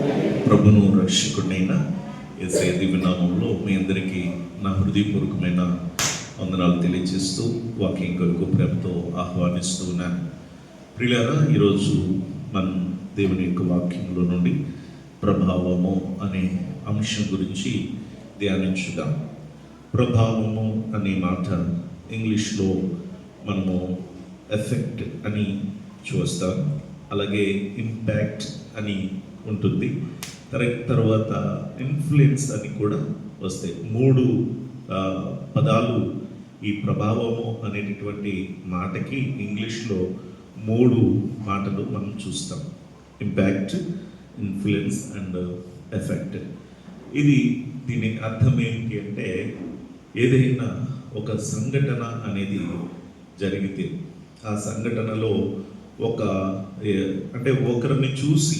ప్రభును రక్షకుడైన యేసయ్య దివ్యనామంలో మీ అందరికీ నా హృదయపూర్వకమైన వందనాలు తెలియజేస్తూ వాక్యం కొరకు ప్రేమతో ఆహ్వానిస్తూ ఉన్నాను. ప్రియులారా, ఈరోజు మనం దేవుని యొక్క వాక్యంలో నుండి ప్రభావము అనే అంశం గురించి ధ్యానించుదాం. ప్రభావము అనే మాట ఇంగ్లీష్లో మనము ఎఫెక్ట్ అని చూస్తాం, అలాగే ఇంపాక్ట్ అని ఉంటుంది, తర్వాత ఇన్ఫ్లుయెన్స్ అని కూడా వస్తాయి. మూడు పదాలు ఈ ప్రభావము అనేటటువంటి మాటకి ఇంగ్లీష్లో మూడు మాటలు మనం చూస్తాం: ఇంపాక్ట్, ఇన్ఫ్లుయెన్స్ అండ్ ఎఫెక్ట్. దీని అర్థం ఏంటి అంటే, ఏదైనా ఒక సంఘటన అనేది జరిగితే ఆ సంఘటనలో ఒకరిని చూసి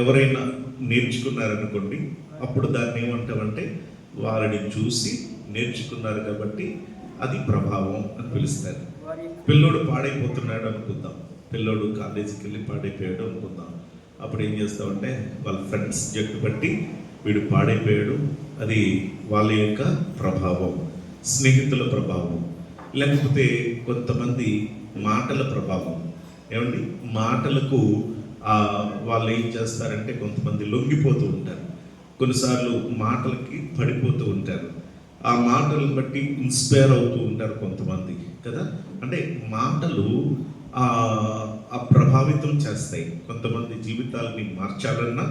ఎవరైనా నేర్చుకున్నారనుకోండి, అప్పుడు దాన్ని ఏమంటామంటే వారిని చూసి నేర్చుకున్నారు కాబట్టి అది ప్రభావం అని పిలుస్తారు. పిల్లోడు పాడైపోతున్నాడు అనుకుందాం, పిల్లోడు కాలేజీకి వెళ్ళి పాడైపోయాడు అనుకుందాం. అప్పుడు ఏం చేస్తామంటే వాళ్ళ ఫ్రెండ్స్ జట్టు బట్టి వీడు పాడైపోయాడు, అది వాళ్ళ యొక్క ప్రభావం, స్నేహితుల ప్రభావం. లేకపోతే కొంతమంది మాటల ప్రభావం. ఏమండి, మాటలకు వాళ్ళు ఏం చేస్తారంటే కొంతమంది లొంగిపోతూ ఉంటారు, కొన్నిసార్లు మాటలకి పడిపోతూ ఉంటారు, ఆ మాటలను బట్టి ఇన్స్పైర్ అవుతూ ఉంటారు కొంతమంది కదా. అంటే మాటలు ప్రభావితం చేస్తాయి. కొంతమంది జీవితాలని మార్చాలన్నా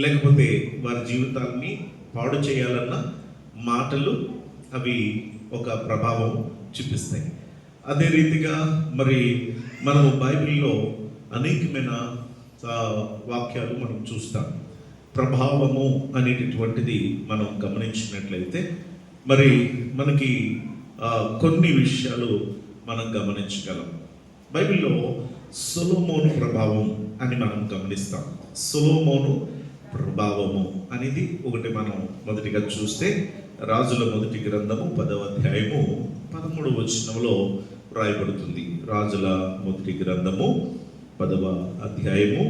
లేకపోతే వారి జీవితాలని పాడు చేయాలన్నా మాటలు అవి ఒక ప్రభావం చూపిస్తాయి. అదే రీతిగా మరి మనము బైబిల్లో అనేకమైన వాక్యాలు మనం చూస్తాం. ప్రభావము అనేటటువంటిది మనం గమనించినట్లయితే మరి మనకి కొన్ని విషయాలు మనం గమనించగలం. బైబిల్లో సొలొమోను ప్రభావం అని మనం గమనిస్తాం. సొలొమోను ప్రభావము అనేది ఒకటి మనం మొదటిగా చూస్తే రాజుల మొదటి గ్రంథము 10వ అధ్యాయము 13వ వచనంలో రాయబడుతుంది. రాజుల మొదటి గ్రంథము 10వ అధ్యాయము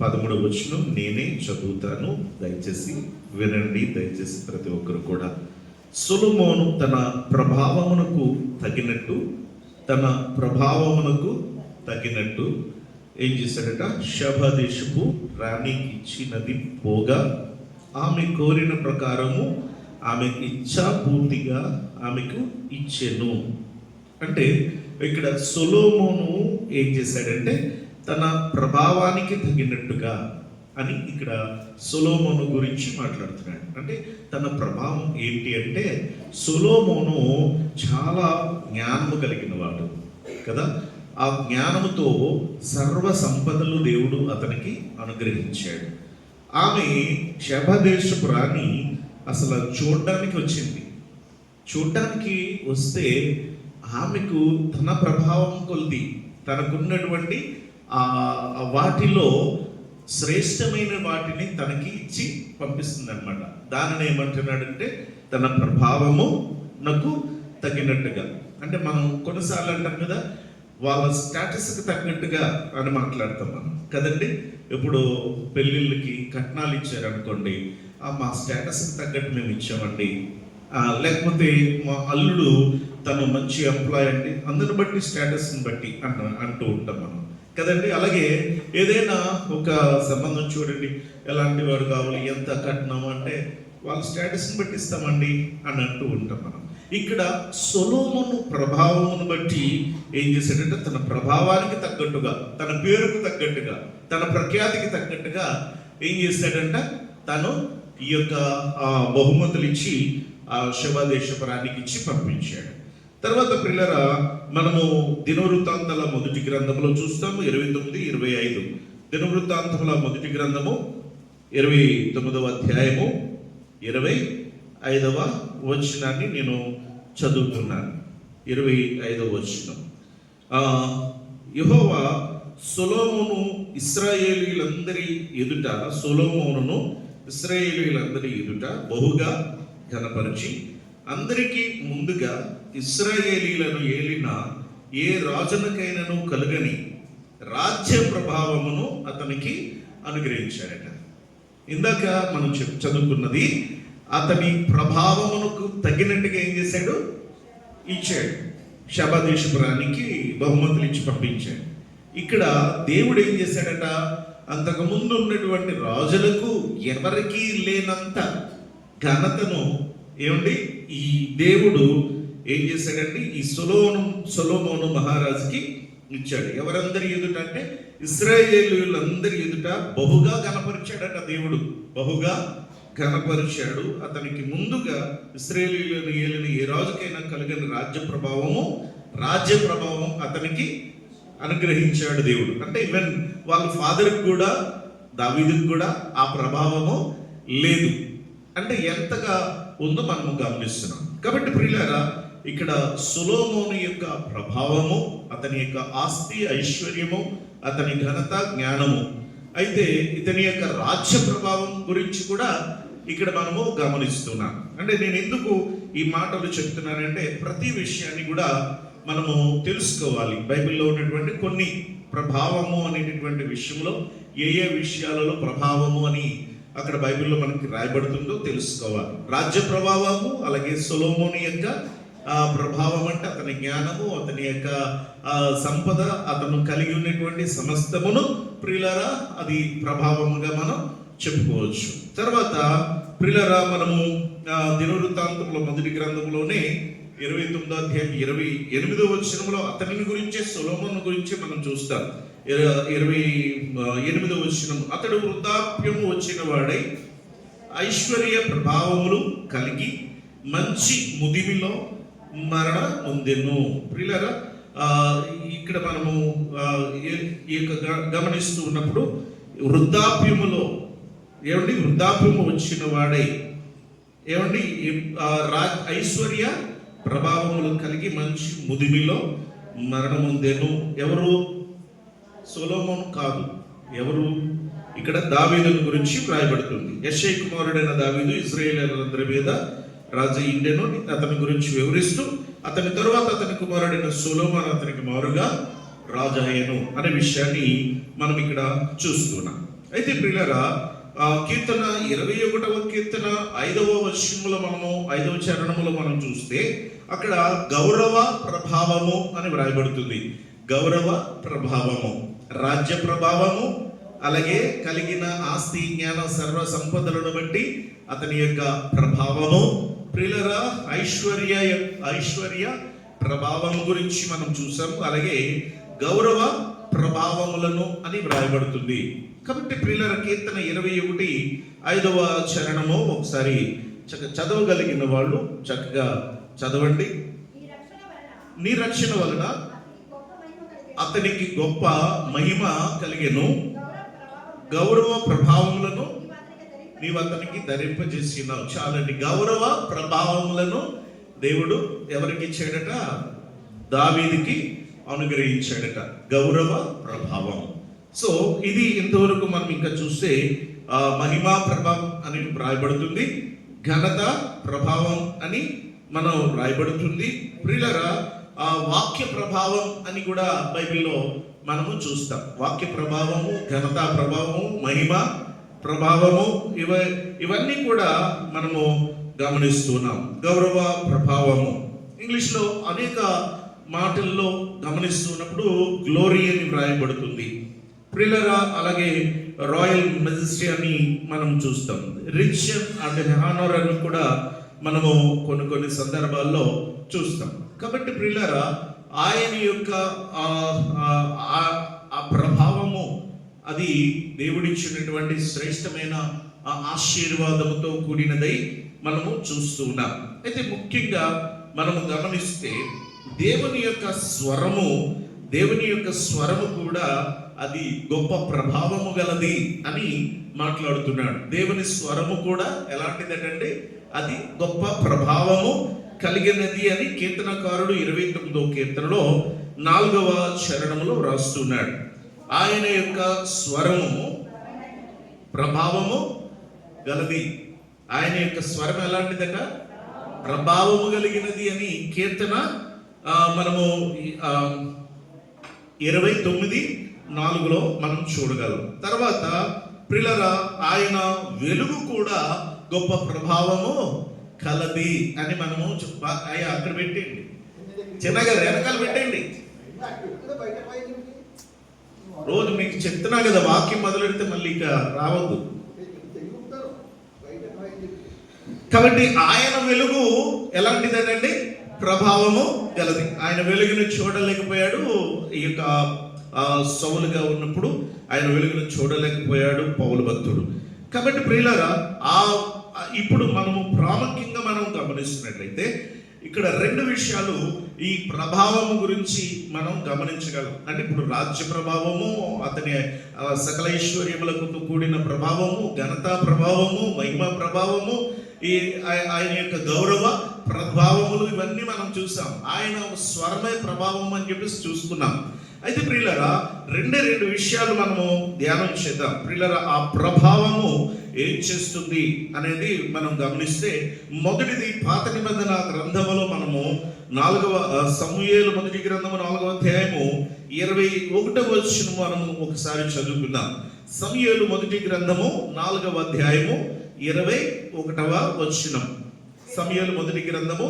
13వ వచనం నేనే చదువుతాను, దయచేసి వినండి, దయచేసి ప్రతి ఒక్కరు కూడా. సొలొమోను తన ప్రభావమునకు తగినట్టు ఏం చేశాడట? షబ దేశపు రాణికి ఇచ్చినది పోగా ఆమె కోరిన ప్రకారము ఆమె ఇచ్ఛాపూర్తిగా ఆమెకు ఇచ్చెను. అంటే ఇక్కడ సొలొమోను ఏం చేశాడంటే తన ప్రభావానికి తగినట్టుగా అని ఇక్కడ సొలొమోను గురించి మాట్లాడుతున్నాడు. అంటే తన ప్రభావం ఏంటి అంటే, సొలొమోను చాలా జ్ఞానము కలిగిన వాడు కదా. ఆ జ్ఞానముతో సర్వ సంపదలు దేవుడు అతనికి అనుగ్రహించాడు. ఆమె శబదేశపు రాణి అసలు చూడ్డానికి వచ్చింది. చూడ్డానికి వస్తే ఆమెకు తన ప్రభావం కొలిది తనకున్నటువంటి వాటిలో శ్రేష్టమైన వాటిని తనకి ఇచ్చి పంపిస్తుంది అనమాట. దానిని ఏమంటున్నాడంటే తన ప్రభావము నాకు తగినట్టుగా. అంటే మనం కొన్నిసార్లు అంటాం కదా, వాళ్ళ స్టేటస్కి తగ్గట్టుగా అని మాట్లాడతాం మనం కదండి. ఇప్పుడు పెళ్ళిళ్ళకి కట్నాలు ఇచ్చారనుకోండి, మా స్టేటస్కి తగ్గట్టు మేము ఇచ్చామండి. లేకపోతే మా అల్లుడు తను మంచి ఎంప్లాయ్ అండి, అందరిని బట్టి స్టేటస్ని బట్టి అంటూ ఉంటాం మనం కదండి. అలాగే ఏదైనా ఒక సంబంధం చూడండి, ఎలాంటి వాడు కావాలి, ఎంత కట్నం అంటే వాళ్ళ స్టేటస్ని బట్టి ఇస్తామండి అని అంటూ ఉంటాం మనం. ఇక్కడ సొలొమోను ప్రభావమును బట్టి ఏం చేశాడంటే తన ప్రభావానికి తగ్గట్టుగా, తన పేరుకు తగ్గట్టుగా, తన ప్రఖ్యాతికి తగ్గట్టుగా ఏం చేశాడంట, తను ఈ యొక్క బహుమతులు ఇచ్చి ఆ శబదేశపు రాణికి ఇచ్చి పంపించాడు. తర్వాత పిల్లరా, మనము దినవృత్తాంతాల మొదటి గ్రంథంలో చూస్తాము 29-25. దినవృత్తాంతముల మొదటి గ్రంథము 29వ అధ్యాయము 25వ వచనాన్ని నేను చదువుతున్నాను. 25వ వచనం. యెహోవా సొలొమోనును ఇశ్రాయేలీయులందరి ఎదుట బహుగా ఘనపరిచి అందరికీ ముందుగా ఇశ్రాయేలీలను ఏలిన ఏ రాజునకైనను కలుగని రాజ్య ప్రభావమును అతనికి అనుగ్రహించాడట. ఇందాక మనం చదువుకున్నది అతని ప్రభావమునకు తగినట్టుగా ఏం చేశాడు, ఇచ్చాడు. శబదేశపు రాణికి బహుమతులు ఇచ్చి పంపించాడు. ఇక్కడ దేవుడు ఏం చేశాడట, అంతకు ముందు ఉన్నటువంటి రాజులకు ఎవరికీ లేనంత ఘనతను ఏమండి ఈ దేవుడు ఏం చేశాడంటే ఈ సొలొమోను మహారాజుకి ఇచ్చాడు. ఎవరందరి ఎదుట అంటే ఇశ్రాయేలీయులందరి ఎదుట బహుగా గణపరిచాడట దేవుడు, బహుగా ఘనపరిచాడు. అతనికి ముందుగా ఇశ్రాయేలీయులను ఏలిన ఏ రాజుకైనా కలిగిన రాజ్య ప్రభావం అతనికి అనుగ్రహించాడు దేవుడు. అంటే ఈవెన్ వాళ్ళ ఫాదర్కి కూడా, దావీదుకి కూడా ఆ ప్రభావము లేదు. అంటే ఎంతగా ఉందో మనము గమనిస్తున్నాం. కాబట్టి ప్రియులారా, ఇక్కడ సొలొమోను యొక్క ప్రభావము, అతని యొక్క ఆస్తి ఐశ్వర్యము, అతని ఘనత జ్ఞానము, అయితే ఇతని యొక్క రాజ్య ప్రభావం గురించి కూడా ఇక్కడ మనము గమనిస్తున్నాం. అంటే నేను ఎందుకు ఈ మాటలు చెప్తున్నానంటే ప్రతి విషయాన్ని కూడా మనము తెలుసుకోవాలి. బైబిల్లో ఉన్నటువంటి కొన్ని ప్రభావము అనేటటువంటి విషయంలో ఏ విషయాలలో ప్రభావము అని అక్కడ బైబిల్లో మనకి రాయబడుతుందో తెలుసుకోవాలి. రాజ్య ప్రభావము, అలాగే సొలొమోను యొక్క ప్రభావం అంటే అతని జ్ఞానము, అతని యొక్క సంపద, అతను కలిగి ఉన్నటువంటి సమస్తమును ప్రియులారా అది ప్రభావముగా మనం చెప్పుకోవచ్చు. తర్వాత ప్రియులారా, మనము దినవృత్తాంతముల మొదటి గ్రంథంలోనే 29వ అధ్యాయం 28వ వచనంలో అతని గురించే, సొలొమోను గురించి మనం చూస్తాం. 28వ వచనం, అతడు వృద్ధాప్యము వచ్చిన వాడై ఐశ్వర్య ప్రభావములు కలిగి మంచి ముదిమిలో మరణ పొందెను. ప్రియులారా, ఇక్కడ మనము గమనిస్తూ ఉన్నప్పుడు వృద్ధాప్యములో ఏమండి, వృద్ధాప్యము వచ్చిన వాడై ఏమండి ఐశ్వర్య ప్రభావములు కలిగి మంచి ముదిమిలో మరణం పొందెను. ఎవరు? సొలొమోను కాదు. ఎవరు? ఇక్కడ దావీదుని గురించి రాయబడుతుంది. యెషై కుమారుడైన దావీదు ఇశ్రాయేలీయులందరి మీద రాజు ఇండెను అతని గురించి వివరిస్తూ, అతని తరువాత అతని కుమారుడైన సొలొమోను అతనికి మారుగా రాజు అయ్యను అనే విషయాన్ని మనం ఇక్కడ చూస్తున్నాం. అయితే ప్రియులారా, కీర్తన 21వ కీర్తన 5వ వచనములో మనము 5వ చరణములో మనం చూస్తే అక్కడ గౌరవ ప్రభావము అని వ్రాయబడుతుంది. గౌరవ ప్రభావము, రాజ్య ప్రభావము, అలాగే కలిగిన ఆస్తి జ్ఞాన సర్వ సంపదలను బట్టి అతని యొక్క ప్రభావము. ప్రియులారా, ఐశ్వర్య ప్రభావం గురించి మనం చూసాము. అలాగే గౌరవ ప్రభావములను అని వ్రాయబడుతుంది. కాబట్టి ప్రియులారా, కీర్తన 21 5వ చరణము ఒకసారి చదవగలిగిన వాళ్ళు చక్కగా చదవండి. నీ రక్షణ వలన అతనికి గొప్ప మహిమ కలిగెను, గౌరవ ప్రభావములను నీవు అతనికి ధరింపజేసినావు. చాలండి. గౌరవ ప్రభావములను దేవుడు ఎవరికి ఇచ్చాడట? దావీదుకి అనుగ్రహించాడట. గౌరవ ప్రభావం. సో ఇది ఇంతవరకు మనం ఇంకా చూస్తే మహిమా ప్రభావం అని రాయబడుతుంది, ఘనత ప్రభావం అని మనం రాయబడుతుంది. ప్రియులారా, వాక్య ప్రభావం అని కూడా బైబిల్లో మనము చూస్తాం. వాక్య ప్రభావము, ఘనతా ప్రభావము, మహిమ ప్రభావము, ఇవన్నీ కూడా మనము గమనిస్తున్నాం. గౌరవ ప్రభావము ఇంగ్లీష్లో అనేక మాటల్లో గమనిస్తున్నప్పుడు గ్లోరీ అని వ్రాయబడుతుంది. ప్రియులారా, అలాగే రాయల్ మెజెస్టీ అని మనం చూస్తాం. రిచ్ అండ్ హానర్ అని కూడా మనము కొన్ని సందర్భాల్లో చూస్తాం. కాబట్టి ప్రియులారా, ఆయన యొక్క ఆ ప్రభావము అది దేవుడిచ్చినటువంటి శ్రేష్టమైన ఆశీర్వాదముతో కూడినదై మనము చూస్తూ ఉన్నాం. అయితే ముఖ్యంగా మనము గమనిస్తే దేవుని యొక్క స్వరము కూడా అది గొప్ప ప్రభావము గలది అని మాట్లాడుతున్నాడు. దేవుని స్వరము కూడా ఎలాంటిదంటే అది గొప్ప ప్రభావము కలిగినది అని కీర్తనకారుడు 29వ కీర్తనలో 4వ చరణములో రాస్తున్నాడు. ఆయన యొక్క స్వరము ప్రభావము గలది. ఆయన యొక్క స్వరం ఎలాంటిదట? ప్రభావము కలిగినది అని కీర్తన మనము 29:4 మనం చూడగలం. తర్వాత ప్రియులారా, ఆయన వెలుగు కూడా గొప్ప ప్రభావము కలది అని మనము అక్కడ పెట్టండి, చిన్నగా వెనకాల పెట్టండి. రోజు మీకు చెప్తున్నా కదా, వాక్యం మొదలెడితే మళ్ళీ ఇక రావద్దు. కాబట్టి ఆయన వెలుగు ఎలాంటిదేనండి? ప్రభావము గలది. ఆయన వెలుగును చూడలేకపోయాడు. ఈ యొక్క సౌలుగా ఉన్నప్పుడు ఆయన వెలుగును చూడలేకపోయాడు పౌలు భక్తుడు. కాబట్టి ప్రియులారా, ఇప్పుడు మనము ప్రాముఖ్యంగా మనం గమనిస్తున్నట్లయితే ఇక్కడ రెండు విషయాలు ఈ ప్రభావము గురించి మనం గమనించగలం. అంటే ఇప్పుడు రాజ్య ప్రభావము, అతని సకల ఐశ్వర్యములతో కూడిన ప్రభావము, ఘనతా ప్రభావము, మహిమ ప్రభావము, ఆయన యొక్క గౌరవ ప్రభావములు, ఇవన్నీ మనం చూసాం. ఆయన స్వరమే ప్రభావం అని చెప్పేసి చూసుకున్నాం. అయితే ప్రియులరా, రెండు విషయాలు మనము ధ్యానం చేద్దాం. ప్రియులరా, ఆ ప్రభావము ఏం చేస్తుంది అనేది మనం గమనిస్తే, మొదటిది పాత నిబంధన గ్రంథములో మనము 4వ సమూయేలు మొదటి గ్రంథము 4వ అధ్యాయము 21వ వచనం మనము ఒకసారి చదువుకుందాం. సమూయేలు మొదటి గ్రంథము 4వ అధ్యాయము 21వ వచనం. సమూయేలు మొదటి గ్రంథము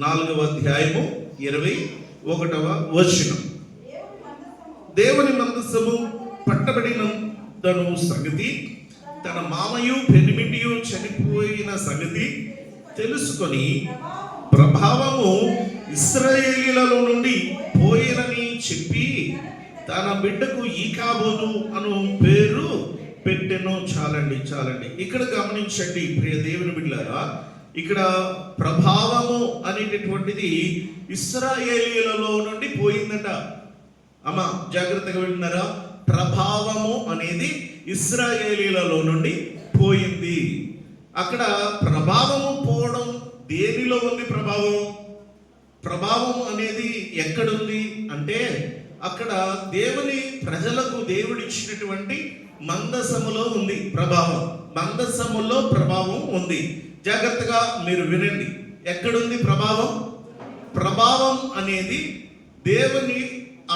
4వ అధ్యాయము 21వ వచనం. దేవుని మందసము పట్టబడినదను సంగతి తన మామయు పెనిమిటియు చనిపోయిన సంగతి తెలుసుకొని ప్రభావము ఇశ్రాయేలీయులలో నుండి పోయినని చెప్పి తన బిడ్డకు ఈకాబోదు అను పేరు పెట్టెను. చాలండి. ఇక్కడ గమనించండి ప్రియ దేవుని బిడ్డలారా, ఇక్కడ ప్రభావము అనేటటువంటిది ఇశ్రాయేలీయులలో నుండి పోయిందట. అమ్మా జాగ్రత్తగా వింటున్నారా? ప్రభావము అనేది ఇశ్రాయేలీయులలో నుండి పోయింది. అక్కడ ప్రభావము పోవడం దేనిలో ఉంది? ప్రభావం అనేది ఎక్కడుంది అంటే, అక్కడ దేవుని ప్రజలకు దేవుడిచ్చినటువంటి మందసములో ఉంది ప్రభావం. మందసములో ప్రభావం ఉంది. జాగ్రత్తగా మీరు వినండి. ఎక్కడుంది ప్రభావం అనేది దేవుని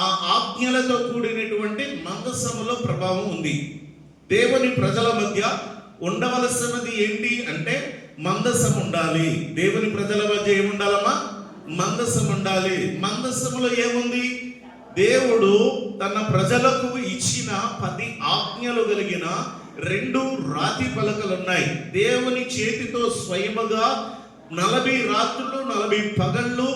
ఆ ఆజ్ఞలతో కూడినటువంటి మందసములో ప్రభావం ఉంది. దేవుని ప్రజల మధ్య ఉండవలసినది ఏంటి అంటే మందసం ఉండాలి. దేవుని ప్రజల మధ్య ఏముండాలమ్మా? మందసం ఉండాలి. మందసములో ఏముంది? దేవుడు తన ప్రజలకు ఇచ్చిన 10 ఆజ్ఞలు కలిగిన 2 రాతి పలకలు ఉన్నాయి. దేవుని చేతితో స్వయముగా 40 రాత్రులు 40 పగళ్ళు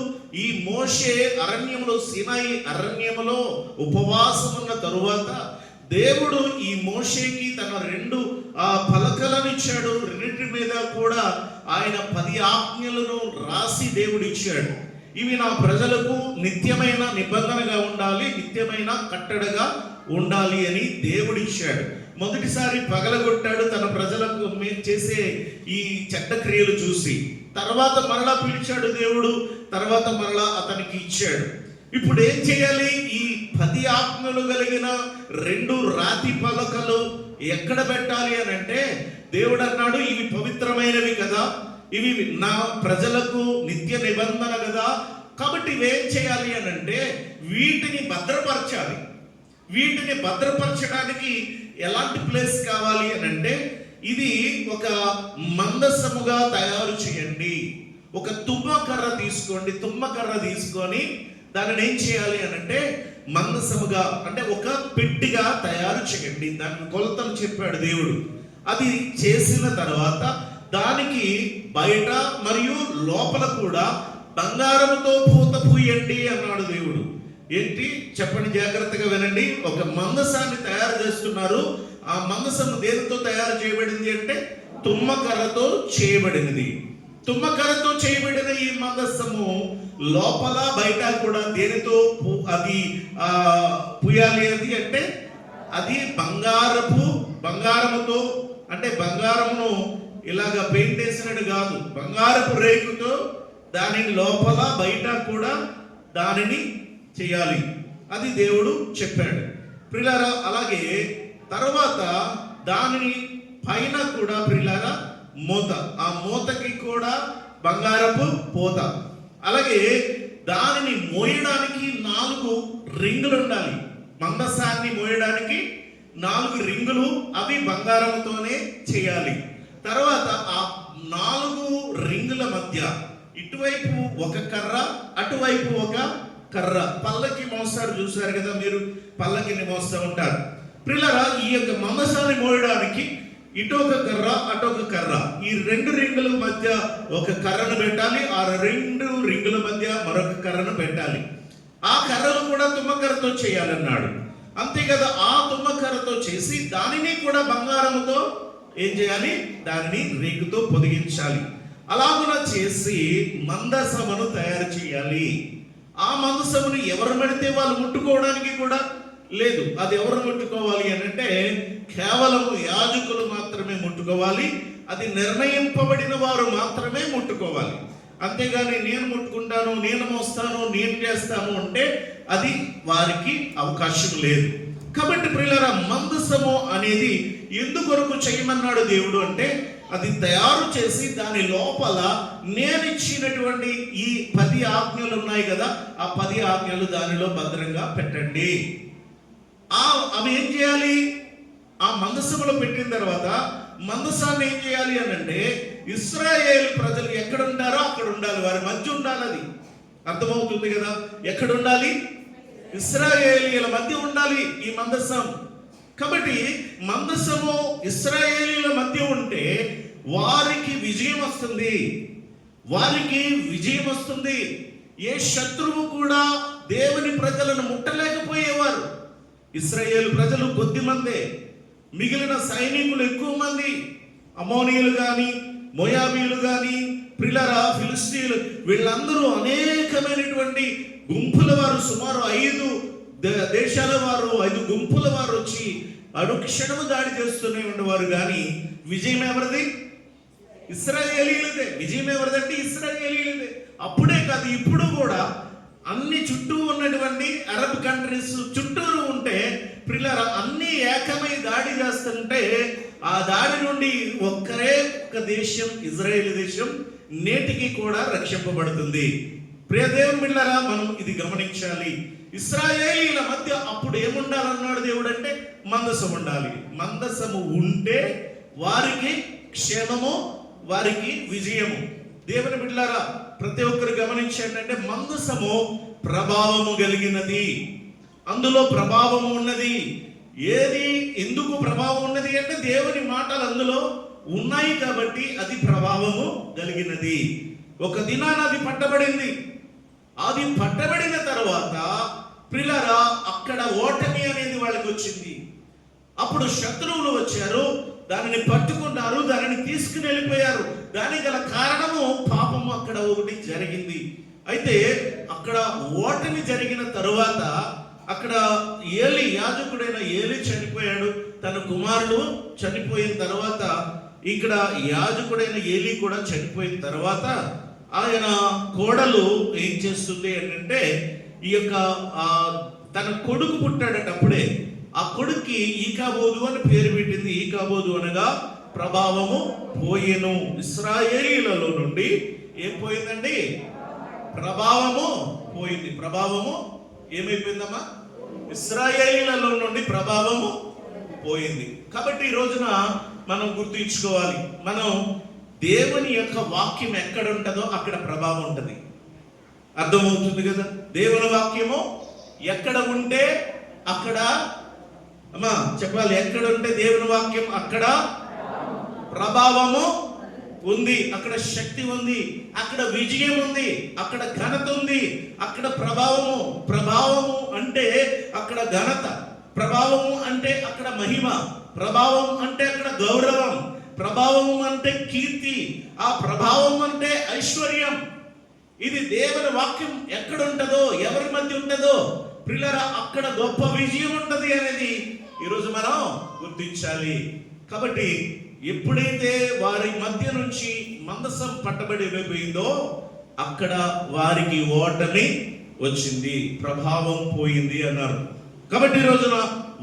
ఈ మోషే అరణ్యములో, సీనాయి అరణ్యములో ఉపవాసం ఉన్న తరువాత దేవుడు ఈ మోషేకి తన 2 పలకలను ఇచ్చాడు. రెండింటి మీద కూడా ఆయన 10 ఆజ్ఞలను రాసి దేవుడు ఇచ్చాడు. ఇవి నా ప్రజలకు నిత్యమైన నిబంధనగా ఉండాలి, నిత్యమైన కట్టడగా ఉండాలి అని దేవుడు ఇచ్చాడు. మొదటిసారి పగలగొట్టాడు తన ప్రజలకు చేసే ఈ చెడ్డ క్రియలు చూసి. తర్వాత మరలా పిలిచాడు దేవుడు, తర్వాత మరలా అతనికి ఇచ్చాడు. ఇప్పుడు ఏం చేయాలి? ఈ 10 ఆజ్ఞలు కలిగిన 2 రాతి పలకలు ఎక్కడ పెట్టాలి అని అంటే, దేవుడు అన్నాడు ఇవి పవిత్రమైనవి కదా, ఇవి నా ప్రజలకు నిత్య నిబంధన కదా, కాబట్టి ఇవేం చేయాలి అని అంటే వీటిని భద్రపరచాలి. వీటిని భద్రపరచడానికి ఎలాంటి ప్లేస్ కావాలి అని అంటే, ఇది ఒక మందసముగా తయారు చేయండి. ఒక తుమ్మకర్ర తీసుకోండి. తుమ్మకర్ర తీసుకొని దానిని ఏం చేయాలి అని అంటే మందసముగా, అంటే ఒక పెట్టిగా తయారు చేయండి. దానికి కొలతలు చెప్పాడు దేవుడు. అది చేసిన తర్వాత దానికి బయట మరియు లోపల కూడా బంగారంతో పూత పూయండి అన్నాడు దేవుడు. ఏంటి చెప్పండి, జాగ్రత్తగా వినండి. ఒక మందసాన్ని తయారు చేస్తున్నారు. ఆ మందసం దేనితో తయారు చేయబడింది అంటే తుమ్మకర్రతో చేయబడినది. తుమ్మకర్రతో చేయబడిన ఈ మందసము లోపల బయట కూడా దేనితో అది పూయాలి అది అంటే అది బంగారముతో, అంటే బంగారమును ఇలాగా పెయింట్ వేసినట్టు కాదు, బంగారపు రేకుతో దానిని లోపల బయట కూడా దానిని చేయాలి. అది దేవుడు చెప్పాడు ప్రియులారా. అలాగే తర్వాత దానిని పైన కూడా ప్రియులారా మూత, ఆ మూతకి కూడా బంగారపు పోత. అలాగే దానిని మోయడానికి 4 రింగులు ఉండాలి. మందసాన్ని మోయడానికి 4 రింగులు, అవి బంగారంతోనే చేయాలి. తర్వాత ఆ 4 రింగుల మధ్య ఇటువైపు ఒక కర్ర, అటువైపు ఒక కర్ర. పల్లకి మోస్తారు, చూసారు కదా మీరు, పల్లకిని మోస్తూ ఉంటారు. ప్రియులారా, ఈ యొక్క మందసాన్ని మోయడానికి ఇటు ఒక కర్ర, అటు ఒక కర్ర, ఈ 2 రింగుల మధ్య ఒక కర్రను పెట్టాలి, ఆ 2 రింగుల మధ్య మరొక కర్రను పెట్టాలి. ఆ కర్రను కూడా తుమ్మకర్రతో చేయాలన్నాడు. అంతే కదా, ఆ తుమ్మకర్రతో చేసి దానిని కూడా బంగారంతో ఏం చేయాలి, దానిని రేకుతో పొదిగించాలి. అలాగున చేసి మందసమును తయారు చేయాలి. ఆ మందసమును ఎవరు పడితే వాళ్ళు ముట్టుకోవడానికి కూడా లేదు. అది ఎవరు ముట్టుకోవాలి అని అంటే కేవలం యాజకులు మాత్రమే ముట్టుకోవాలి. అది నిర్ణయింపబడిన వారు మాత్రమే ముట్టుకోవాలి. అంతేగాని నేను ముట్టుకుంటాను, నేను మోస్తాను, నేను చేస్తాను అంటే అది వారికి అవకాశం లేదు. కాబట్టి ప్రియులారా, మందసము అనేది ఎందుకొరకు చేయమన్నాడు దేవుడు అంటే, అది తయారు చేసి దాని లోపల నేను ఇచ్చినటువంటి ఈ 10 ఆజ్ఞలు ఉన్నాయి కదా, ఆ 10 ఆజ్ఞలు దానిలో భద్రంగా పెట్టండి. అవి ఏం చేయాలి, ఆ మందసములో పెట్టిన తర్వాత మందసాన్ని ఏం చేయాలి అని అంటే, ఇశ్రాయేలు ప్రజలు ఎక్కడ ఉంటారో అక్కడ ఉండాలి, వారి మధ్య ఉండాలి. అది అర్థమవుతుంది కదా, ఎక్కడ ఉండాలి, ఇశ్రాయేలీయుల మధ్య ఉండాలి ఈ మందసం. కాబట్టి మందసము ఇశ్రాయేలీయుల మధ్య ఉంటే వారికి విజయం వస్తుంది, వారికి విజయం వస్తుంది. ఏ శత్రువు కూడా దేవుని ప్రజలను ముట్టలేకపోయేవారు. ఇశ్రాయేలు ప్రజలు కొద్ది మందే, మిగిలిన సైనికులు ఎక్కువ మంది. అమోనీయులు కానీ, మోయాబీలు కానీ, ప్రిలరా, ఫిలిస్తీన్లు, వీళ్ళందరూ అనేకమైనటువంటి గుంపుల వారు, సుమారు 5 దేశాల వారు, 5 గుంపుల వారు వచ్చి అనుక్షణము దాడి చేస్తూనే ఉండేవారు. కానీ విజయం ఎవరిది, ఇశ్రాయేలీయులదే. విజయం ఎవరిదంటే ఇశ్రాయేలీయులదే. అప్పుడే కాదు, ఇప్పుడు కూడా అన్ని చుట్టూ ఉన్నటువంటి అరబ్ కంట్రీస్ చుట్టూరు ఉంటే ప్రియులారా, అన్ని ఏకమై దాడి చేస్తుంటే ఆ దాడి నుండి ఒక్క దేశం, ఇజ్రాయేల్ దేశం నేటికి కూడా రక్షింపబడుతుంది. ప్రియ దేవుని బిడ్డలారా, మనం ఇది గమనించాలి. ఇశ్రాయేలీల మధ్య అప్పుడు ఏముండాలన్నాడు దేవుడు అంటే, మందసం ఉండాలి. మందసము ఉంటే వారికి క్షేమము, వారికి విజయము. దేవుని బిడ్డలారా, ప్రతి ఒక్కరు గమనించండి, అంటే మందసము ప్రభావము కలిగినది, అందులో ప్రభావము ఉన్నది. ఏది, ఎందుకు ప్రభావం ఉన్నది అంటే దేవుని మాటలు అందులో ఉన్నాయి కాబట్టి అది ప్రభావము కలిగినది. ఒక దినాన అది పట్టబడింది. అది పట్టబడిన తర్వాత ప్రియులారా, అక్కడ ఓటమి అనేది వాళ్ళకి వచ్చింది. అప్పుడు శత్రువులు వచ్చారు, దానిని పట్టుకున్నారు, దానిని తీసుకుని వెళ్ళిపోయారు. దానికి గల కారణము పాపము అక్కడ ఒకటి జరిగింది. అయితే అక్కడ ఓటమి జరిగిన తరువాత అక్కడ ఏలి, యాజకుడైన ఏలి చనిపోయాడు. తన కుమారుడు చనిపోయిన తర్వాత, ఇక్కడ యాజకుడైన ఏలి కూడా చనిపోయిన తర్వాత ఆయన కోడలు ఏం చేస్తుంది అంటే, ఈ యొక్క తన కొడుకు పుట్టాడట. అప్పుడే ఆ కొడుక్కి ఈకాబోదు అని పేరు పెట్టింది. ఈకాబోదు అనగా ప్రభావము పోయెను. ఇశ్రాయేలీయులలో నుండి ఏం పోయిందండి, ప్రభావము పోయింది. ప్రభావము ఏమైపోయిందమ్మా, ఇశ్రాయేలీయులలో నుండి ప్రభావము పోయింది. కాబట్టి ఈ రోజున మనం గుర్తుంచుకోవాలి, మనం దేవుని యొక్క వాక్యం ఎక్కడ ఉంటుందో అక్కడ ప్రభావం ఉంటుంది. అర్థమవుతుంది కదా, దేవుని వాక్యము ఎక్కడ ఉంటే అక్కడ, అమ్మా చెప్పాలి, ఎక్కడ ఉంటే దేవుని వాక్యం అక్కడ ప్రభావము ఉంది, అక్కడ శక్తి ఉంది, అక్కడ విజయం ఉంది, అక్కడ ఘనత ఉంది, అక్కడ ప్రభావము. ప్రభావము అంటే అక్కడ ఘనత, ప్రభావము అంటే అక్కడ మహిమ, ప్రభావం అంటే అక్కడ గౌరవం, ప్రభావం అంటే కీర్తి, ఆ ప్రభావం అంటే ఐశ్వర్యం. ఇది దేవుని వాక్యం ఎక్కడ ఉంటుందో, ఎవరి మధ్య ఉంటుందో ప్రియులారా, అక్కడ గొప్ప విజయం ఉంటుంది అనేది ఈరోజు మనం గుర్తించాలి. కాబట్టి ఎప్పుడైతే వారి మధ్య నుంచి మందసం పట్టబడి వెళ్ళిపోయిందో అక్కడ వారికి ఓటమి వచ్చింది, ప్రభావం పోయింది అన్నారు. కాబట్టి ఈ రోజున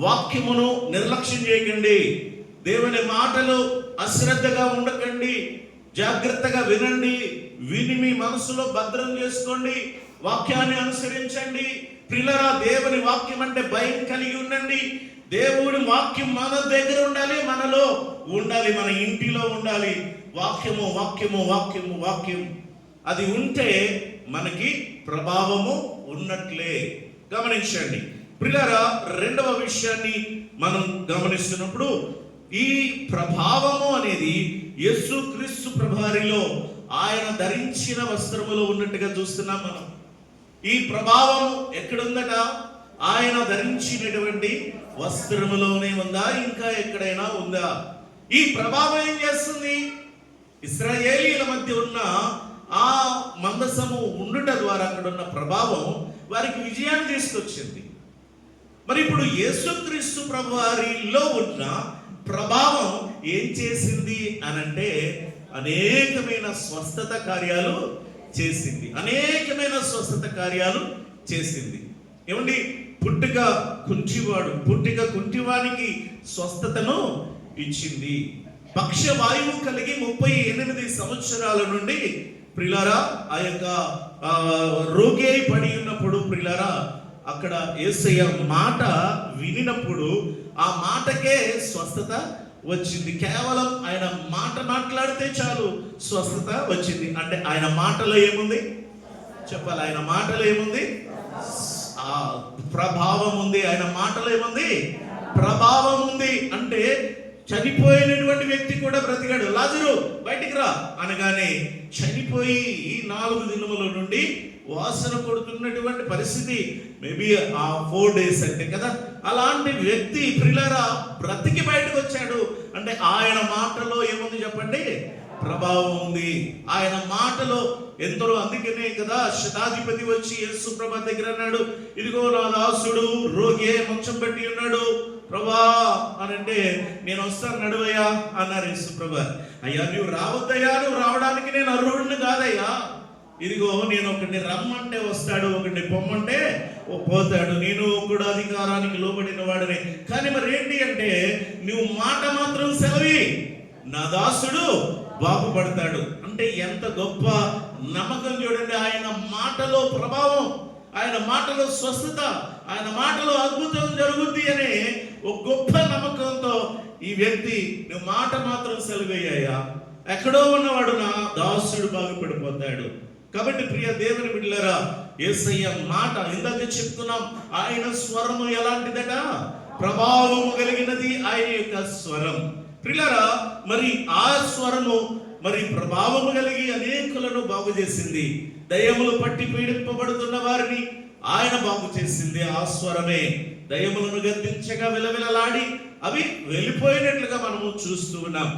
వాక్యమును నిర్లక్ష్యం చేయకండి, దేవుని మాటలు అశ్రద్ధగా ఉండకండి, జాగ్రత్తగా వినండి, విని మీ మనసులో భద్రం చేసుకోండి. వాక్యాన్ని అనుసరించండి. ప్రియులారా, దేవుని వాక్యం అంటే భయం కలిగి ఉండండి. దేవుడి వాక్యం మన దగ్గర ఉండాలి, మనలో ఉండాలి, మన ఇంటిలో ఉండాలి. వాక్యము వాక్యము వాక్యము వాక్యం అది ఉంటే మనకి ప్రభావము ఉన్నట్లే. గమనించండి ప్రియులారా, రెండవ విషయాన్ని మనం గమనిస్తున్నప్పుడు ఈ ప్రభావము అనేది యేసుక్రీస్తు ప్రభువారిలో ఆయన ధరించిన వస్త్రములో ఉన్నట్టుగా చూస్తున్నాం మనం. ఈ ప్రభావం ఎక్కడుందట? ఆయన ధరించినటువంటి వస్త్రములోనే ఉందా, ఇంకా ఎక్కడైనా ఉందా? ఈ ప్రభావం ఏం చేస్తుంది? ఇశ్రాయేలీల మధ్య ఉన్న ఆ మందసము ఉండుట ద్వారా అక్కడ ఉన్న ప్రభావం వారికి విజయాన్ని తీసుకొచ్చింది. మరి ఇప్పుడు యేసుక్రీస్తు ప్రభువారిలో ఉన్న ప్రభావం ఏం చేసింది అనంటే అనేకమైన స్వస్థత కార్యాలు చేసింది. అనేకమైన స్వస్థత కార్యాలు చేసింది. ఏమండి, పుట్టుక కుంటివానికి స్వస్థతను ఇచ్చింది. పక్షవాయువు కలిగి 38 సంవత్సరాల నుండి ప్రియులారా ఆ యొక్క రోగి అయి పడి ఉన్నప్పుడు ప్రియులారా అక్కడ యేసయ్య మాట వినినప్పుడు ఆ మాటకే స్వస్థత వచ్చింది. కేవలం ఆయన మాట మాట్లాడితే చాలు స్వస్థత వచ్చింది. అంటే ఆయన మాటలో ఏముంది చెప్పాలి? ఆయన మాటలో ఏముంది? ఆ ప్రభావం ఉంది. ఆయన మాటలో ఏముంది? ప్రభావం ఉంది. అంటే చనిపోయినటువంటి వ్యక్తి కూడా బ్రతికాడు. లాజరు బయటికి రా అనగానే చనిపోయి ఈ 4 దినముల నుండి వాసన కొడుతున్నటువంటి పరిస్థితి, మేబీ ఆ 4 days అంటే కదా, అలాంటి వ్యక్తి ప్రియులారా బ్రతికి బయటకు వచ్చాడు. అంటే ఆయన మాటలో ఏముంది చెప్పండి? ప్రభావం ఉంది. ఆయన మాటలో ఎందరో, అందుకనే కదా శతాధిపతి వచ్చి యేసు ప్రభు దగ్గర అన్నాడు, ఇదిగో నా దాసుడు రోగి మంచం పెట్టి ఉన్నాడు ప్రభా అని. అంటే నేను వస్తాను నడువయ్యా అన్నారు యేసు ప్రభు. అయ్యా నువ్వు రావద్దయ్యా, నువ్వు రావడానికి నేను అర్హుడిని కాదయ్యా. ఇదిగో నేను ఒకడిని రమ్మంటే వస్తాడు, ఒకడిని పొమ్మంటే పోతాడు, నేను కూడా అధికారానికి లోబడిన వాడిని. కానీ మరి ఏంటి అంటే నువ్వు మాట మాత్రం సెలవి, నా దాసుడు బాగుపడతాడు. అంటే ఎంత గొప్ప నమ్మకం చూడండి. ఆయన మాటలో ప్రభావం, ఆయన మాటలో స్వస్థత, ఆయన మాటలో అద్భుతం జరుగుద్ది అనే ఒక గొప్ప నమ్మకంతో ఈ వ్యక్తి నువ్వు మాట మాత్రం సెలవేయ్యా, ఎక్కడో ఉన్నవాడు నా దాసుడు బాగుపడిపోతాడు. కాబట్టి ప్రియ దేవుని బిడ్డలారా, యేసయ్య మాట ఇందాక చెప్తున్నాం, ఆయన స్వరము ఎలాంటిదట? ప్రభావము కలిగినది ఆయన యొక్క స్వరం. ప్రియులారా, మరి ఆ స్వరము మరి ప్రభావము కలిగి అనేకులను బాగు చేసింది. దయ్యములు పట్టి పీడింపబడుతున్న వారిని ఆయన బాగు చేసింది. ఆ స్వరమే దయ్యములను గద్దించగా విలవిలలాడి అవి వెళ్ళిపోయినట్లుగా మనము చూస్తూ ఉన్నాం.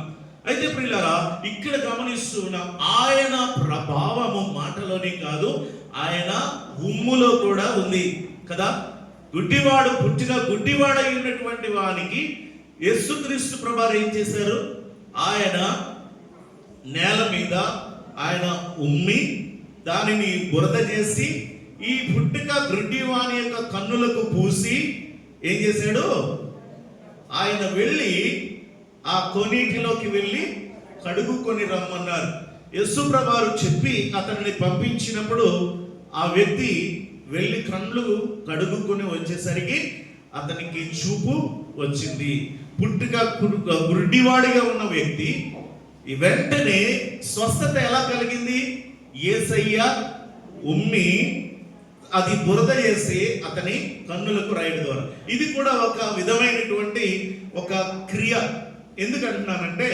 అయితే ప్రియులారా, ఇక్కడ గమనిస్తూ ఉన్నాం, ఆయన ప్రభావము మాటలోనే కాదు, ఆయన ఉమ్ములో కూడా ఉంది కదా. గుడ్డివాడు పుట్టిన గుడ్డివాడై ఉన్నటువంటి వానికి యేసుక్రీస్తు ప్రభువారు ఏం చేశారు? ఆయన నేల మీద ఆయన ఉమ్మి దానిని బురద చేసి ఈ పుట్టుక గుడ్డివాని యొక్క కన్నులకు పూసి ఏం చేశాడు? ఆయన వెళ్ళి ఆ కొనీటిలోకి వెళ్ళి కడుగుకొని రమ్మన్నారు. యేసు ప్రభువారు చెప్పి అతనిని పంపించినప్పుడు ఆ వ్యక్తి వెళ్ళి కళ్ళు కడుగుకొని వచ్చేసరికి అతనికి చూపు వచ్చింది. పుట్టుక గుడ్డివాడిగా ఉన్న వ్యక్తి వెంటనే స్వస్థత ఎలా కలిగింది? యేసయ్య ఉమ్మి అది బురద చేసి అతని కన్నులకు రాయడం ద్వారా. ఇది కూడా ఒక విధమైనటువంటి ఒక క్రియ. ఎందుకంటున్నానంటే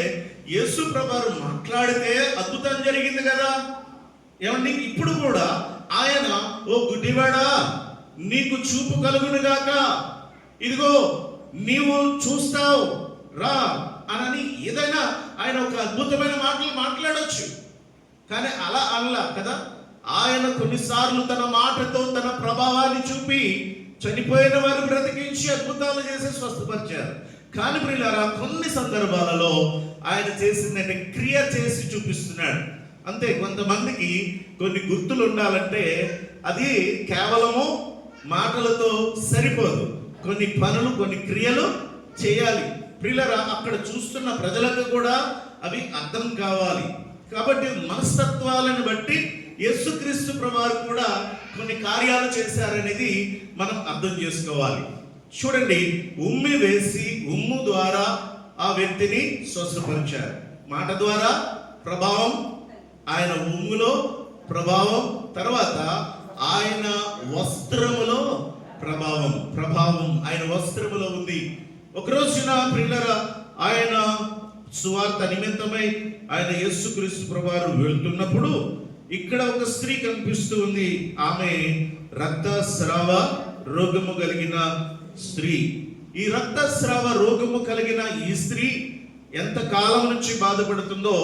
యేసు ప్రభువారు మాట్లాడితే అద్భుతం జరిగింది కదా. ఏమండి, ఇప్పుడు కూడా ఆయన ఓ గుడ్డివాడా నీకు చూపు కలుగును గాక, ఇదిగో నీవు చూస్తావు రా అని ఏదైనా ఆయన ఒక అద్భుతమైన మాటలు మాట్లాడొచ్చు. కానీ అలా అనలా కదా. ఆయన కొన్నిసార్లు తన మాటతో తన ప్రభావాన్ని చూపి చనిపోయిన వారు బ్రతికించి అద్భుతాలు చేసి స్వస్థపరిచారు. కానీ ప్రియులారా, కొన్ని సందర్భాలలో ఆయన చేసిందంటే క్రియ చేసి చూపిస్తున్నాడు. అంతే. కొంతమందికి కొన్ని గుర్తులు ఉండాలంటే అది కేవలము మాటలతో సరిపోదు, కొన్ని పనులు కొన్ని క్రియలు చేయాలి. ప్రియులారా, అక్కడ చూస్తున్న ప్రజలకు కూడా అవి అర్థం కావాలి. కాబట్టి మనస్తత్వాలను బట్టి యేసుక్రీస్తు ప్రభువారు కూడా కొన్ని కార్యాలు చేశారనేది మనం అర్థం చేసుకోవాలి. చూడండి, ఉమ్మి వేసి ఉమ్ము ద్వారా ఆ వ్యక్తిని స్వస్థపరిచారు. మాట ద్వారా ప్రభావం, ఆయన ఉమ్ములో ప్రభావం, తర్వాత ఆయన వస్త్రములో ప్రభావం ఆయన వస్త్రములో ఉంది. ఒక రోజున ప్రియులారా, ఆయన సువార్త నిమిత్తమై ఆయన యేసుక్రీస్తు ప్రభువారు వెళ్తున్నప్పుడు ఇక్కడ ఒక స్త్రీ కనిపిస్తూ ఉంది. ఆమె రక్తస్రావ రోగము కలిగిన స్త్రీ. ఈ రక్తస్రావ రోగము కలిగిన ఈ స్త్రీ ఎంత కాలం నుంచి బాధపడుతుందో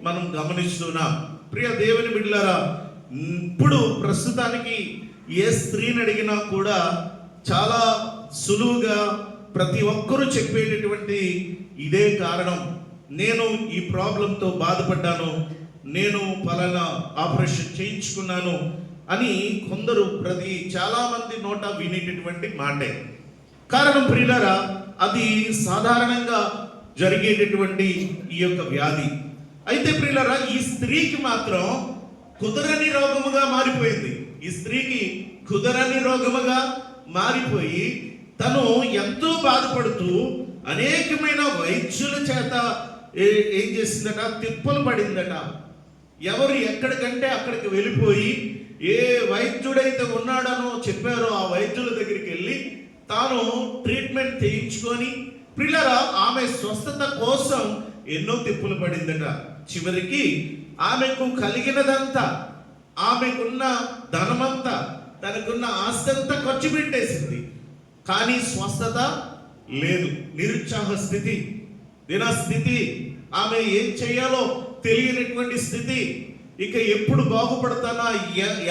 మనం గమనిస్తున్నాం. ప్రియ దేవుని బిడ్డలారా, ఇప్పుడు ప్రస్తుతానికి ఏ స్త్రీని అడిగినా కూడా చాలా సులువుగా ప్రతి ఒక్కరూ చెప్పేటటువంటి ఇదే కారణం. నేను ఈ ప్రాబ్లంతో బాధపడ్డాను, నేను పలానా ఆపరేషన్ చేయించుకున్నాను అని కొందరు చాలా మంది నోట వినేటటువంటి మాటే. కారణం ప్రియులారా, అది సాధారణంగా జరిగేటటువంటి ఈ యొక్క వ్యాధి. అయితే ప్రియులారా, ఈ స్త్రీకి మాత్రం కుదరని రోగముగా మారిపోయింది. ఈ స్త్రీకి కుదరని రోగముగా మారిపోయి తను ఎంతో బాధపడుతూ అనేకమైన వైద్యుల చేత ఏం చేసిందట, తిప్పలు పడిందట. ఎవరు ఎక్కడికంటే అక్కడికి వెళ్ళిపోయి ఏ వైద్యుడైతే ఉన్నాడనో చెప్పారో ఆ వైద్యుల దగ్గరికి వెళ్ళి తాను ట్రీట్మెంట్ చేయించుకొని పిల్లరా ఆమె స్వస్థత కోసం ఎన్నో తిప్పులు పడిందట. చివరికి ఆమెకు కలిగినదంతా, ఆమెకున్న ధనమంతా, తనకున్న ఆస్తి అంతా ఖర్చు పెట్టేసింది. కానీ స్వస్థత లేదు. నిరుత్సాహ స్థితి, దినస్థితి, ఆమె ఏం చేయాలో తెలియనటువంటి స్థితి. ఇక ఎప్పుడు బాగుపడతానా,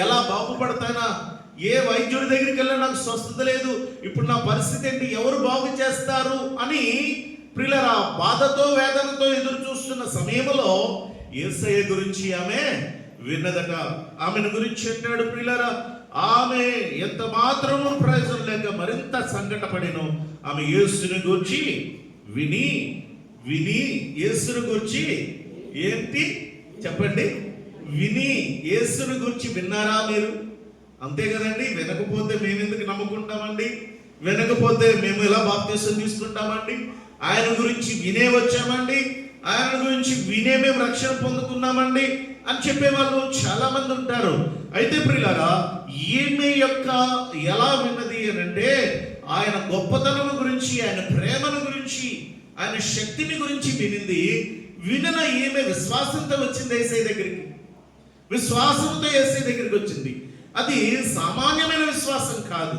ఎలా బాగుపడతానా, ఏ వైద్యుడి దగ్గరికి వెళ్ళినా నాకు స్వస్థత లేదు, ఇప్పుడు నా పరిస్థితి ఏంటి, ఎవరు బాగు చేస్తారు అని ప్రియులారా బాధతో వేదనతో ఎదురు చూస్తున్న సమయంలో యేసయ్య గురించి ఆమె విన్నదట. ఆమెను గురించి అంటాడు ప్రియులారా, ఆమె ఎంత మాత్రము ప్రయోజనం లేక మరింత సంకట పడినో ఆమె యేసుని గురించి విని యేసుని గురించి ఏంటి చెప్పండి, విని యేసుని గురించి విన్నారా మీరు? అంతే కదండి. వినకపోతే మేము ఎందుకు నమ్ముకుంటామండి? వినకపోతే మేము ఎలా బాప్తిసం తీసుకుంటామండి? ఆయన గురించి వినే వచ్చామండి, ఆయన గురించి వినే మేము రక్షణ పొందుకున్నామండి అని చెప్పేవాళ్ళు చాలా మంది ఉంటారు. అయితే ప్రియులారా, ఈమె యొక్క ఎలా విన్నది అని అంటే ఆయన గొప్పతనం గురించి, ఆయన ప్రేమను గురించి, ఆయన శక్తిని గురించి వినింది. వినన ఈమె విశ్వాసంతో వచ్చింది యేసయ్య దగ్గరికి. విశ్వాసంతో యేసయ్య దగ్గరికి వచ్చింది. అది సామాన్యమైన విశ్వాసం కాదు,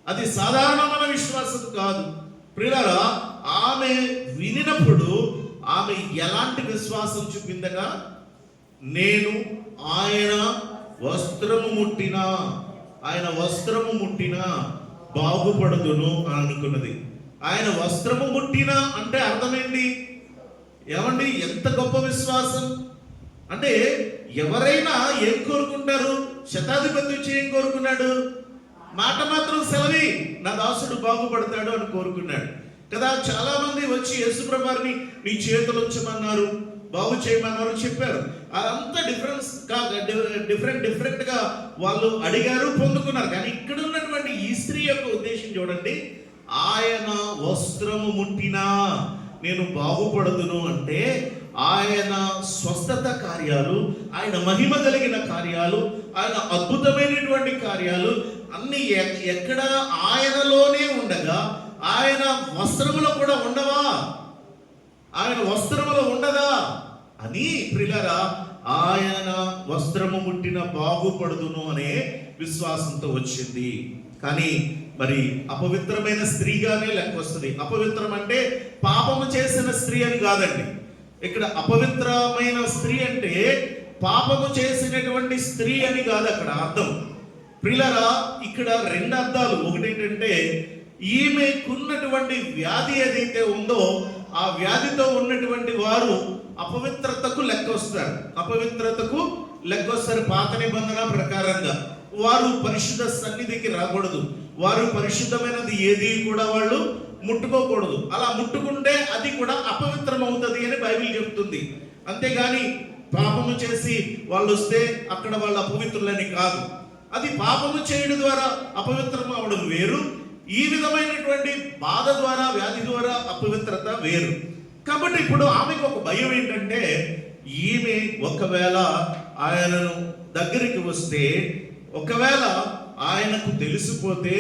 అది సాధారణమైన విశ్వాసం కాదు. ప్రియులారా, ఆమె వినినప్పుడు ఆమె ఎలాంటి విశ్వాసం చూపిందగా, నేను ఆయన వస్త్రము ముట్టినా బాగుపడదును అని అనుకున్నది. ఆయన వస్త్రము ముట్టినా అంటే అర్థమేంటి? ఏమండి, ఎంత గొప్ప విశ్వాసం అంటే! ఎవరైనా ఏం కోరుకుంటారు? శతాధిపతి వచ్చి ఏం కోరుకున్నాడు? మాట మాత్రం సెలవి, నా దాసుడు బాగుపడతాడు అని కోరుకున్నాడు కదా. చాలా మంది వచ్చి యేసుప్రభుని నీ చేతులు ఉంచమన్నారు, బాగు చేయమన్నారు, చెప్పారు. అదంతా డిఫరెంట్ గా వాళ్ళు అడిగారు, పొందుకున్నారు. కానీ ఇక్కడ ఉన్నటువంటి ఈ స్త్రీ యొక్క ఉద్దేశం చూడండి, ఆయన వస్త్రము ముట్టినా నేను బాగుపడదును అంటే ఆయన స్వస్థత కార్యాలు, ఆయన మహిమ కలిగిన కార్యాలు, ఆయన అద్భుతమైనటువంటి కార్యాలు అన్ని ఎక్కడ ఆయనలోనే ఉండగా ఆయన వస్త్రములో కూడా ఉండవా? ఆయన వస్త్రములో ఉండదా అని ప్రియులారా, ఆయన వస్త్రము ముట్టిన బాగుపడుదును అనే విశ్వాసంతో వచ్చింది. కానీ మరి అపవిత్రమైన స్త్రీగానే లెక్క వస్తుంది. అపవిత్రం అంటే పాపము చేసిన స్త్రీ అని కాదండి. ఇక్కడ అపవిత్రమైన స్త్రీ అంటే పాపము చేసినటువంటి స్త్రీ అని కాదు అక్కడ అర్థం. ప్రియులారా, ఇక్కడ రెండు అర్థాలు. ఒకటి ఏంటంటే ఈమెకున్నటువంటి వ్యాధి ఏదైతే ఉందో ఆ వ్యాధితో ఉన్నటువంటి వారు అపవిత్రతకు లెక్క వస్తారు. పాత నిబంధన ప్రకారంగా వారు పరిశుద్ధ సన్నిధికి రాకూడదు, వారు పరిశుద్ధమైనది ఏది కూడా వాళ్ళు ముట్టుకోకూడదు. అలా ముట్టుకుంటే అది కూడా అపవిత్రం అవుతుంది అని బైబిల్ చెప్తుంది. అంతేగాని పాపము చేసి వాళ్ళు వస్తే అక్కడ వాళ్ళు అపవిత్రులని కాదు. అది పాపము చేయడం ద్వారా అపవిత్రం అవడం వేరు, ఈ విధమైనటువంటి బాధ ద్వారా వ్యాధి ద్వారా అపవిత్రత వేరు. కాబట్టి ఇప్పుడు ఆమెకు ఒక భయం ఏంటంటే, ఈమె ఒకవేళ ఆయనను దగ్గరికి వస్తే, ఒకవేళ ఆయనకు తెలిసిపోతే,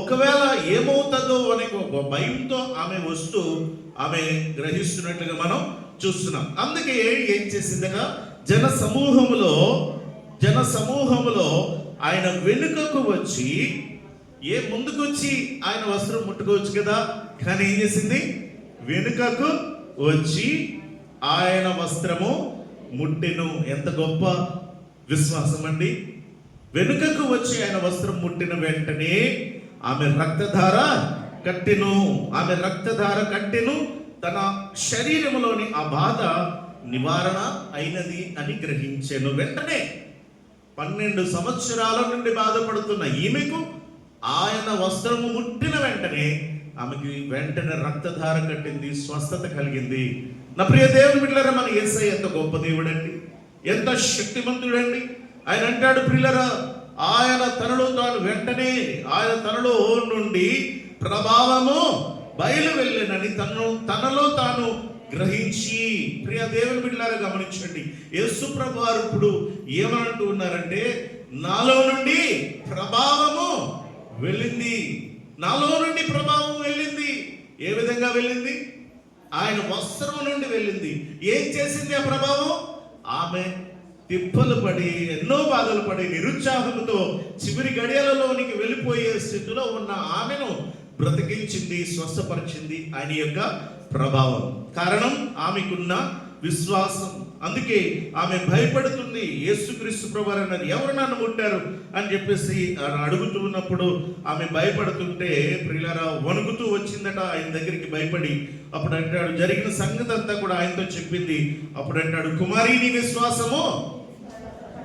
ఒకవేళ ఏమవుతుందో అనే ఒక భయంతో ఆమె వస్తూ ఆమె గ్రహిస్తున్నట్లుగా మనం చూస్తున్నాం. అందుకే ఏం చేసిందట, జన సమూహములో ఆయన వెనుకకు వచ్చి, ముందుకు వచ్చి ఆయన వస్త్రం ముట్టుకోవచ్చు కదా, కానీ ఏం చేసింది, వెనుకకు వచ్చి ఆయన వస్త్రము ముట్టెను. ఎంత గొప్ప విశ్వాసం అండి! వెనుకకు వచ్చి ఆయన వస్త్రం ముట్టిన వెంటనే ఆమె రక్తధార కట్టెను. తన శరీరంలోని ఆ బాధ నివారణ అయినది అని గ్రహించాను. వెంటనే 12 సంవత్సరాల నుండి బాధపడుతున్న ఈమెకు ఆయన వస్త్రము ముట్టిన వెంటనే ఆమెకి వెంటనే రక్తధార కట్టింది, స్వస్థత కలిగింది. నా ప్రియ దేవుని బిడ్డలారా, మన యేసయ్య ఎంత గొప్ప దేవుడండి, ఎంత శక్తిమంతుడండి. ఆయన అంటాడు, ప్రియులారా, ఆయన తనలో తాను వెంటనే ఆయన తనలో నుండి ప్రభావము బయలు వెళ్ళనని తనలో తాను గ్రహించి. ప్రియ దేవుని బిడ్డలారా గమనించండి, యేసు ప్రభువారు ఇప్పుడు ఏమంటూ ఉన్నారంటే, నాలో నుండి ప్రభావము వెళ్ళింది. నాలో నుండి ప్రభావం వెళ్ళింది. ఏ విధంగా వెళ్ళింది? ఆయన వస్త్రం నుండి వెళ్ళింది. ఏం చేసింది ఆ ప్రభావం? ఆమె తిప్పలు పడి, ఎన్నో బాధలు పడి, నిరుత్సాహంతో చివరి గడియలలోనికి వెళ్ళిపోయే స్థితిలో ఉన్న ఆమెను బ్రతికించింది, స్వస్థపరిచింది ఆయన యొక్క ప్రభావం. కారణం ఆమెకున్న విశ్వాసం. అందుకే ఆమె భయపడుతుంది. యేసుక్రీస్తు ప్రభువారు అన్నారు, ఎవరు నన్ను ముట్టారు అని చెప్పేసి అడుగుతూ ఉన్నప్పుడు ఆమె భయపడుతుంటే, ప్రియులారా, వణుకుతూ వచ్చిందట ఆయన దగ్గరికి భయపడి. అప్పుడు అంటాడు, జరిగిన సంగతి అంతా కూడా ఆయనతో చెప్పింది. అప్పుడు అంటాడు, కుమారి, నీ విశ్వాసము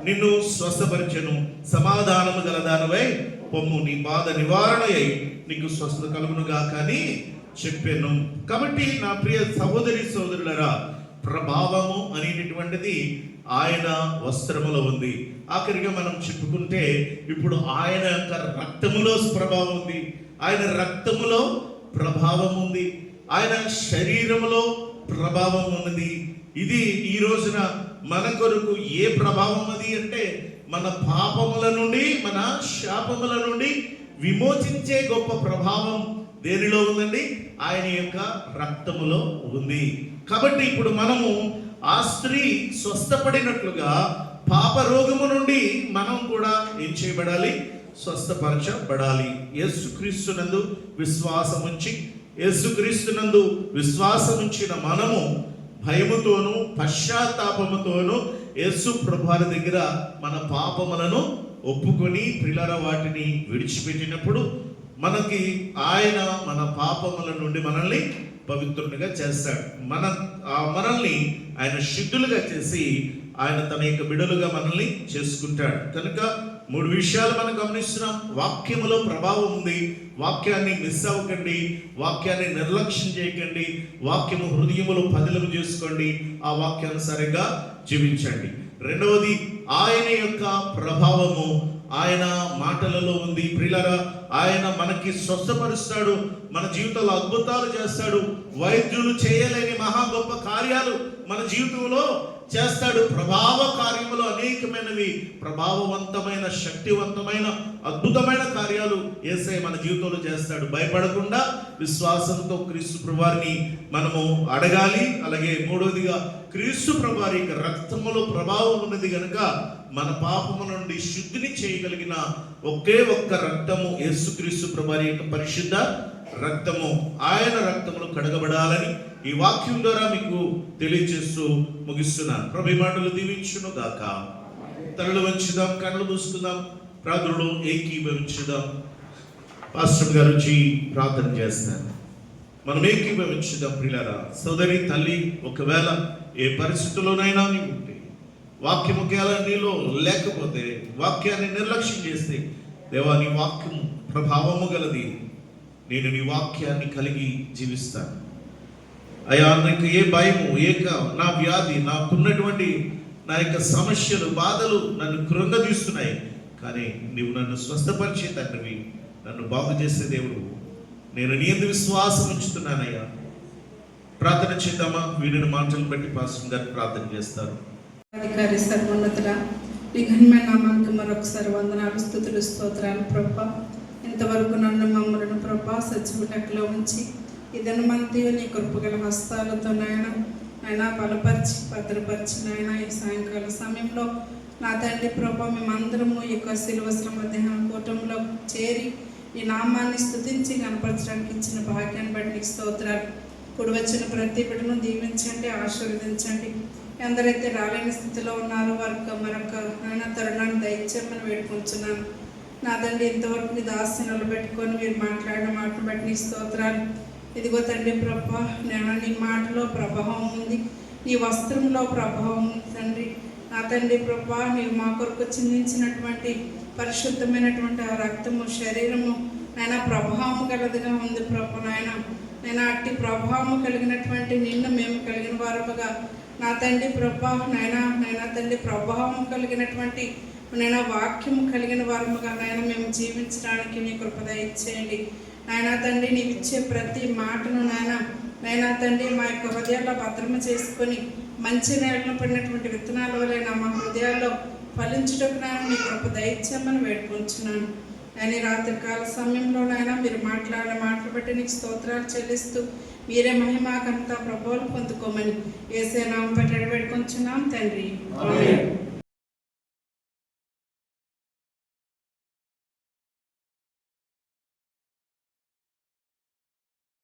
నిన్ను స్వస్థపరిచెను, సమాధానము గలదానవై పొమ్ము, నీ బాధ నివారణ అయి నీకు స్వస్థత కలుగునుగా కానీ చెప్పాను. కాబట్టి నా ప్రియ సహోదరి సోదరులరా, ప్రభావము అనేటటువంటిది ఆయన వస్త్రములో ఉంది. ఆఖరిగా మనం చెప్పుకుంటే, ఇప్పుడు ఆయన యొక్క రక్తములో ప్రభావం ఉంది, ఆయన రక్తములో ప్రభావం ఉంది, ఆయన శరీరములో ప్రభావం ఉన్నది. ఇది ఈ రోజున మన కొరకు ఏ ప్రభావం అది అంటే, మన పాపముల నుండి, మన శాపముల నుండి విమోచించే గొప్ప ప్రభావం దేనిలో ఉందండి? ఆయన యొక్క రక్తములో ఉంది. కాబట్టి ఇప్పుడు మనము ఆ స్త్రీ స్వస్థపడినట్లుగా పాప రోగము నుండి మనం కూడా ఏం చేయబడాలి? స్వస్థపరచబడాలి. యేసుక్రీస్తునందు విశ్వాసముంచిన మనము భయముతోను పశ్చాత్తాపముతోను యేసు ప్రభువారి దగ్గర మన పాపములను ఒప్పుకొని ప్రియులారా వాటిని విడిచిపెట్టినప్పుడు మనకి ఆయన మన పాపముల నుండి మనల్ని పవిత్రునిగా చేస్తాడు. మనల్ని ఆయన శుద్ధులుగా చేసి ఆయన తన యొక్క బిడలుగా మనల్ని చేసుకుంటాడు. కనుక 3 విషయాలు మనం గమనిస్తున్నాం. వాక్యములో ప్రభావం ఉంది. వాక్యాన్ని మిస్ అవ్వకండి, వాక్యాన్ని నిర్లక్ష్యం చేయకండి, వాక్యము హృదయములో పదిలము చేసుకోండి, ఆ వాక్యానుసారంగా జీవించండి. రెండవది, ఆయన యొక్క ప్రభావము ఆయన మాటలలో ఉంది. ప్రియులారా, ఆయన మనకి స్వస్థపరుస్తాడు, మన జీవితంలో అద్భుతాలు చేస్తాడు, వైద్యులు చేయలేని మహా గొప్ప కార్యాలు మన జీవితంలో చేస్తాడు. ప్రభావ కార్యములు అనేకమైనవి, ప్రభావవంతమైన, శక్తివంతమైన, అద్భుతమైన కార్యాలు యేసయ్య మన జీవితంలో చేస్తాడు. భయపడకుండా విశ్వాసంతో క్రీస్తు ప్రభువారిని మనము అడగాలి. అలాగే మూడవదిగా, క్రీస్తు ప్రభువారి యొక్క రక్తములో ప్రభావం ఉన్నది కనుక మన పాపము నుండి శుద్ధిని చేయగలిగిన ఒకే ఒక్క రక్తము యేసుక్రీస్తు ప్రభువారి యొక్క పరిశుద్ధ రక్తము. ఆయన రక్తములు కడగబడాలని ఈ వాక్యం ద్వారా మీకు తెలియజేస్తూ ముగిస్తున్నాను. ప్రభు మాటలు దీవించును గాక. తలలు వంచుదాం, కళ్ళు మూసుకుందాం, ప్రార్థనలో ఏకీభవించుదాం. పాస్టర్ గారు వచ్చి ప్రార్థన చేస్తారు. మనం ఏకీభవించుదాం. ప్రియులారా, సోదరి, తల్లి, ఒకవేళ ఏ పరిస్థితుల్లోనైనా నీవు ఉంటే, వాక్యం ఒకవేళ నీలో లేకపోతే, వాక్యాన్ని నిర్లక్ష్యం చేస్తే, దేవా నీ వాక్యం ప్రభావము గలది, నేను నీ వాక్యాన్ని కలిగి జీవిస్తాను అయ్యా. నాకు ఏ భయము, నా వ్యాధి, నాకున్నటువంటి నా యొక్క సమస్యలు, బాధలు నన్ను కృంగదీస్తున్నాయి. కానీ నీవు నన్ను స్వస్థపరిచే తండ్రివి, నన్ను బాగు చేసే దేవుడు. నేను నీ యందు విశ్వాసం ఉంచుతున్నానయ్యా. ప్రార్థన చేద్దామా? వీడిని మాటలు బట్టి పాస్టర్ గారు ప్రార్థన చేస్తారు. అధికారి సర్వోన్నతుడ, నీ ఘనమైన నామానికి మరొకసారి వందనాలు, స్తుతులు, స్తోత్రాలు ప్రభా. ఇంతవరకు నన్ను మమ్మలను ప్రభా సజీవ లెక్కలో ఉంచి ఈ దినమంతయు నీ కృపగల హస్తాలతో నాయన బలపరిచి భద్రపరిచి నాయన ఈ సాయంకాల సమయంలో నా తండ్రి ప్రభా మేమందరము ఈ యొక్క శిలువ శ్రమ ధ్యాన కూటంలో చేరి ఈ నామాన్ని స్తుతించి కనపరచడానికి ఇచ్చిన భాగ్యాన్ని బట్టి నీకు స్తోత్రాలు. కూడి వచ్చిన ప్రతి బిడ్డను దీవించండి, ఆశీర్వదించండి. ఎందరైతే రాలేని స్థితిలో ఉన్నారో వారికి మరొక నాయన తరుణాన్ని దయచేయమని వేడుకుంటున్నాను. నా తండ్రి ఇంతవరకు నీ దాస్యం నిలబెట్టుకొని మీరు మాట్లాడిన మాటను బట్టి నీ స్తోత్రాలు. ఇదిగో తండ్రి ప్రభా, నేను నీ మాటలో ప్రభావం ఉంది, నీ వస్త్రంలో ప్రభావం ఉంది తండ్రి. నా తండ్రి ప్రభా, నీవు మా కొరకు చిందించినటువంటి పరిశుద్ధమైనటువంటి ఆ రక్తము, శరీరము నాయన ప్రభావం గలదిగా ఉంది ప్రభా. నేను అట్టి ప్రభావం కలిగినటువంటి నిన్ను మేము కలిగిన వారముగా నా తండ్రి ప్రభా నాయన తండ్రి ప్రభావం కలిగినటువంటి నాయన వాక్యము కలిగిన వారముగా నాయన మేము జీవించడానికి నీ కృప దయచేయండి. నాయన తండ్రి నీవు ఇచ్చే ప్రతి మాటను నాయన తండ్రి మా యొక్క హృదయాల్లో భద్రమ చేసుకొని మంచి నేలను పడినటువంటి విత్తనాల వలె మా హృదయాల్లో ఫలించుటకు నాయన నీ కృప దయచేయమని వేడుకుంటున్నాను. అని రాత్రికాల సమయంలో నాయన మీరు మాట్లాడిన మాటలు బట్టి నీకు స్తోత్రాలు చెల్లిస్తూ మీరే మహిమాకంతా ప్రభువులు పొందుకోమని యేసే నామమున పెట్టి వేడుకుంటున్నాం తండ్రి. ఆమేన్.